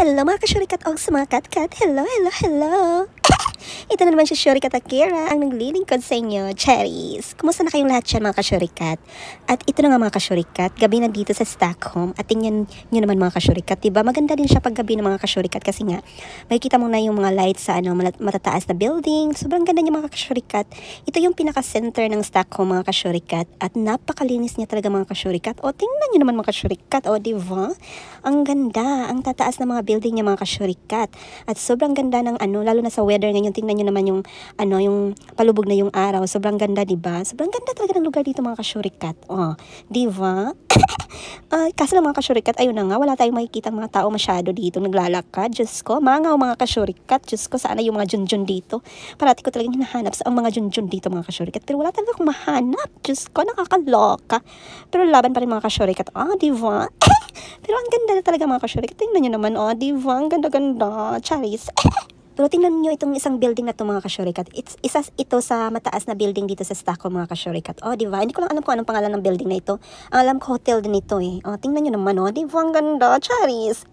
Hello mga kasyurikat o sa mga katkat. Hello, hello, hello. Ito na naman si Syurikat Akira ang naglilingkod sa inyo, Cherries. Kumusta na kayong lahat dyan mga kasyurikat? At ito na nga mga kasyurikat, gabi na dito sa Stockholm. At tingnan nyo naman mga kasyurikat, diba? Maganda din siya pag gabi ng mga kasyurikat kasi nga, makikita mo na yung mga lights sa matataas na building. Sobrang ganda niya mga kasyurikat. Ito yung pinaka-center ng Stockholm mga kasyurikat. At napakalinis niya talaga mga kasyurikat. O tingnan nyo naman mga kasyurikat, o diba? Ang ganda, ang tataas na mga building niya mga kasyurikat. At sobrang ganda ng lalo na sa weather ngayon. Tingnan nyo naman yung yung palubog na yung araw. Sobrang ganda, diba? Sobrang ganda talaga ng lugar dito mga kasyurikat. Oh, diba? Kasi lang mga kasyurikat, ayun na nga, wala tayong makikita mga tao masyado dito naglalakad. Diyos ko, mangaw mga kasyurikat. Diyos ko, saan na yung mga junjun dito? Parati ko talagang hinahanap sa ang mga junjun dito mga kasyurikat. Pero wala talaga akong mahanap. Diyos ko, nakakaloka. Pero laban pa rin mga kasyurikat. Diba? Pero ang ganda na talaga mga kasyurikat. Tingnan nyo naman, diba? Ang ganda-ganda. Charis. Pero tingnan nyo itong isang building na ito mga kasyurikat. Isa ito sa mataas na building dito sa Stockholm mga kasyurikat. Diba? Hindi ko lang alam kung anong pangalan ng building na ito. Ang alam ko hotel din ito eh. Tingnan nyo naman, diba? Ang ganda, Charis.